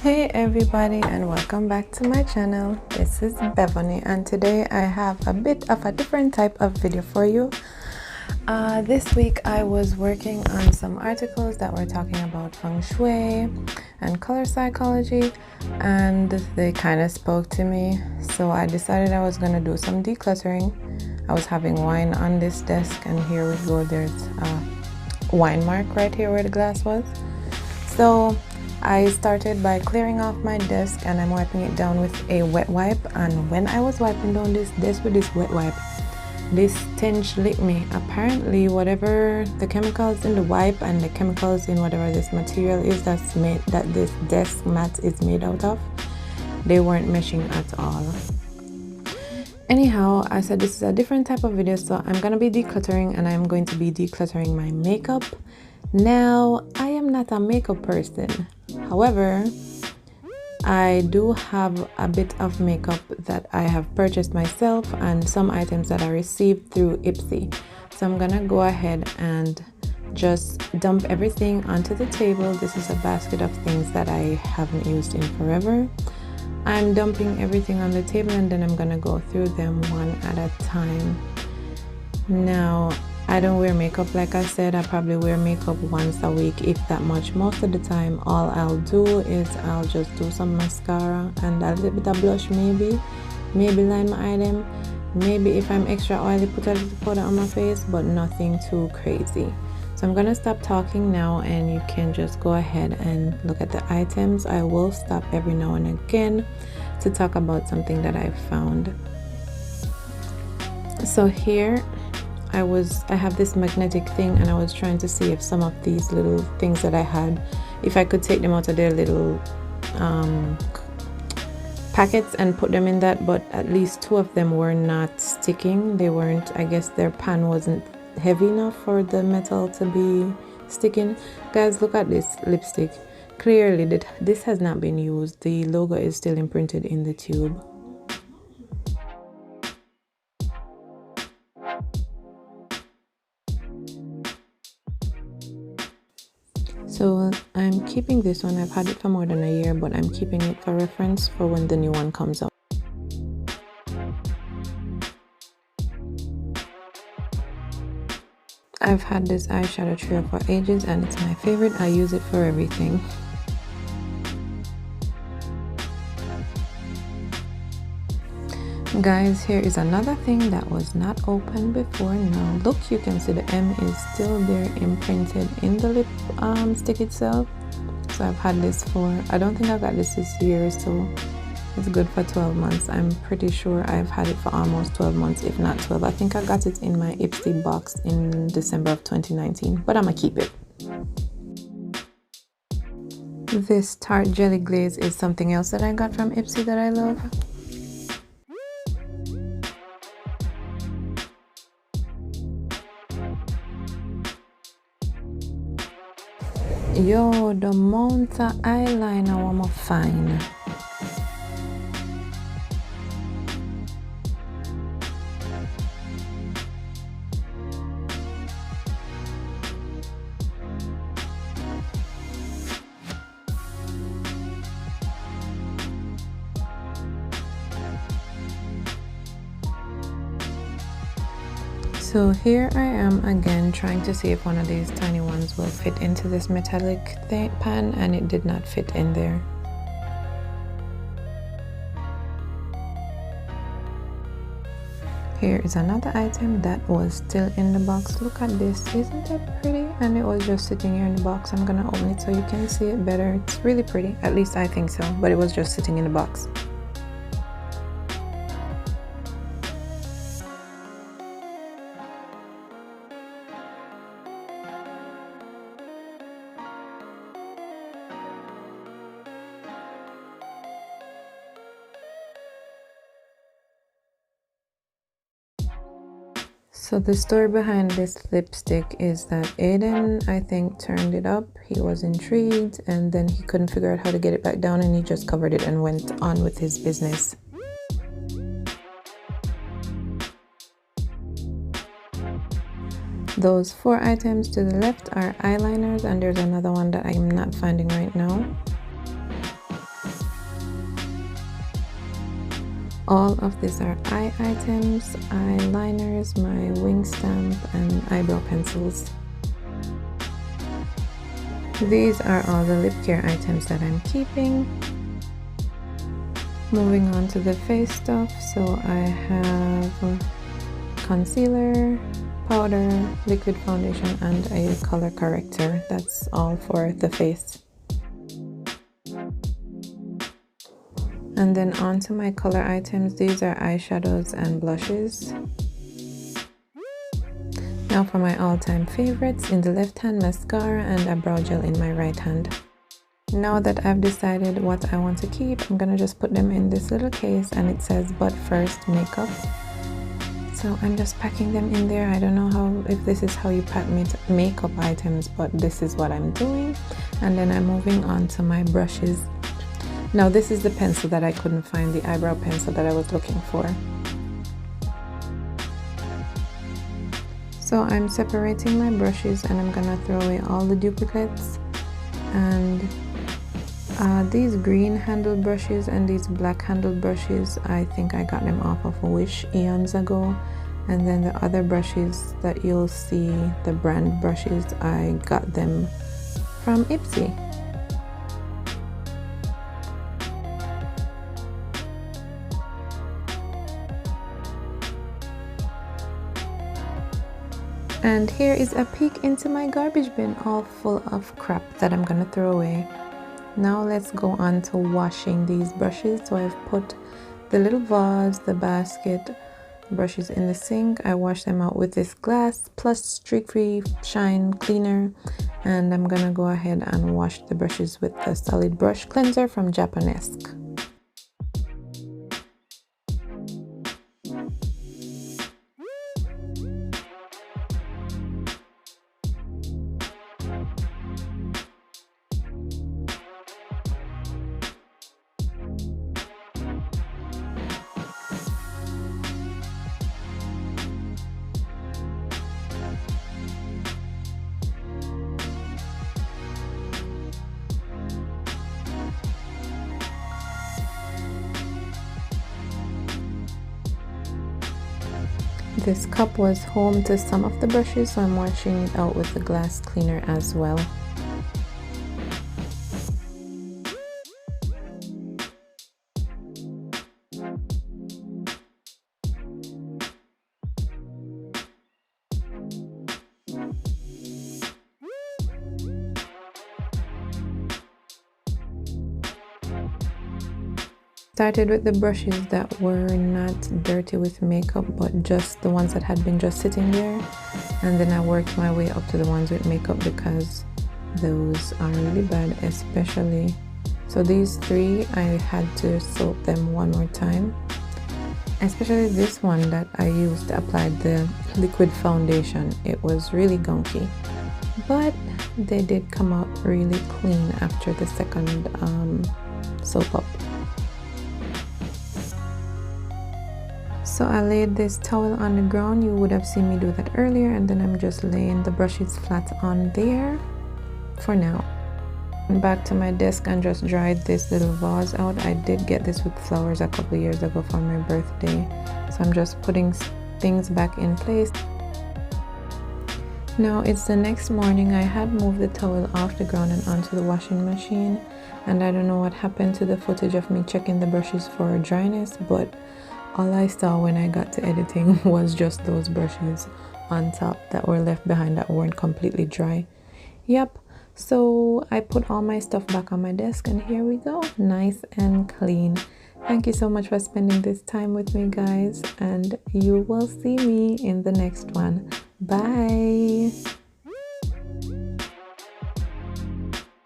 Hey everybody, and welcome back to my channel. This is Beverly, and today I have a bit of a different type of video for you. This week I was working on some articles that were talking about Feng Shui and color psychology, and they kind of spoke to me, so I decided I was going to do some decluttering. I was having wine on this desk, and here we go, there's a wine mark right here where the glass was. So I started by clearing off my desk, and I'm wiping it down with a wet wipe. And when I was wiping down this desk with this wet wipe, this tinge licked me. Apparently whatever the chemicals in the wipe and the chemicals in whatever this material is that this desk mat is made out of, they weren't meshing at all. Anyhow, I said this is a different type of video, so I'm gonna be decluttering, and I'm going to be decluttering my makeup. Now, I am not a makeup person. However, I do have a bit of makeup that I have purchased myself and some items that I received through Ipsy. So I'm gonna go ahead and just dump everything onto the table. This is a basket of things that I haven't used in forever. I'm dumping everything on the table, and then I'm gonna go through them one at a time. Now, I don't wear makeup. Like I said, I probably wear makeup once a week, if that much. Most of the time, all I'll do is I'll just do some mascara and a little bit of blush, maybe line my item, maybe if I'm extra oily, put a little powder on my face, but nothing too crazy. So I'm gonna stop talking now, and you can just go ahead and look at the items. I will stop every now and again to talk about something that I found. So here I have this magnetic thing, and I was trying to see if some of these little things that I had, if I could take them out of their little packets and put them in that, but at least two of them were not sticking. They weren't, I guess their pan wasn't heavy enough for the metal to be sticking. Guys, look at this lipstick. Clearly this has not been used. The logo is still imprinted in the tube. So I'm keeping this one. I've had it for more than a year, but I'm keeping it for reference for when the new one comes out. I've had this eyeshadow trio for ages, and it's my favorite. I use it for everything. Guys, here is another thing that was not open before. Now look, you can see the M is still there imprinted in the lip stick itself. So I've had this for, I don't think I got this year, so it's good for 12 months. I'm pretty sure I've had it for almost 12 months, if not 12. I think I got it in my Ipsy box in December of 2019, but I'm gonna keep it. This Tarte Jelly Glaze is something else that I got from Ipsy that I love. Yo, the amount of eyeliner I'm fine. So here I am again trying to see if one of these tiny ones will fit into this metallic pan, and it did not fit in there. Here is another item that was still in the box. Look at this, isn't it pretty? And it was just sitting here in the box. I'm gonna open it so you can see it better. It's really pretty, at least I think so, but it was just sitting in the box. So the story behind this lipstick is that Aiden, I think, turned it up. He was intrigued, and then he couldn't figure out how to get it back down, and he just covered it and went on with his business. Those 4 items to the left are eyeliners, and there's another one that I'm not finding right now. All of these are eye items, eyeliners, my wing stamp, and eyebrow pencils. These are all the lip care items that I'm keeping. Moving on to the face stuff, so I have concealer, powder, liquid foundation, and a color corrector. That's all for the face. And then on to my color items. These are eyeshadows and blushes. Now for my all-time favorites, in the left hand, mascara and a brow gel in my right hand. Now that I've decided what I want to keep, I'm gonna just put them in this little case, and it says but first makeup. So I'm just packing them in there. I don't know if this is how you pack makeup items, but this is what I'm doing. And then I'm moving on to my brushes. Now this is the pencil that I couldn't find, the eyebrow pencil that I was looking for. So I'm separating my brushes, and I'm gonna throw away all the duplicates. And these green handled brushes and these black handled brushes, I think I got them off of Wish eons ago. And then the other brushes that you'll see, the brand brushes, I got them from Ipsy. And here is a peek into my garbage bin, all full of crap that I'm gonna throw away. Now let's go on to washing these brushes. So I've put the little vase, the basket, brushes in the sink. I wash them out with this glass plus streak-free shine cleaner, and I'm gonna go ahead and wash the brushes with the solid brush cleanser from Japanesque. This cup was home to some of the brushes, so I'm washing it out with the glass cleaner as well. Started with the brushes that were not dirty with makeup, but just the ones that had been just sitting there, and then I worked my way up to the ones with makeup because those are really bad, especially so these three I had to soak them one more time, especially this one that I used to apply the liquid foundation. It was really gunky, but they did come out really clean after the second soap up. So I laid this towel on the ground. You would have seen me do that earlier, and then I'm just laying the brushes flat on there for now. And back to my desk and just dried this little vase out. I did get this with flowers a couple of years ago for my birthday, so I'm just putting things back in place. Now it's the next morning. I had moved the towel off the ground and onto the washing machine, and I don't know what happened to the footage of me checking the brushes for dryness, but all I saw when I got to editing was just those brushes on top that were left behind that weren't completely dry. Yep, so I put all my stuff back on my desk, and here we go, nice and clean. Thank you so much for spending this time with me, guys, and you will see me in the next one. Bye.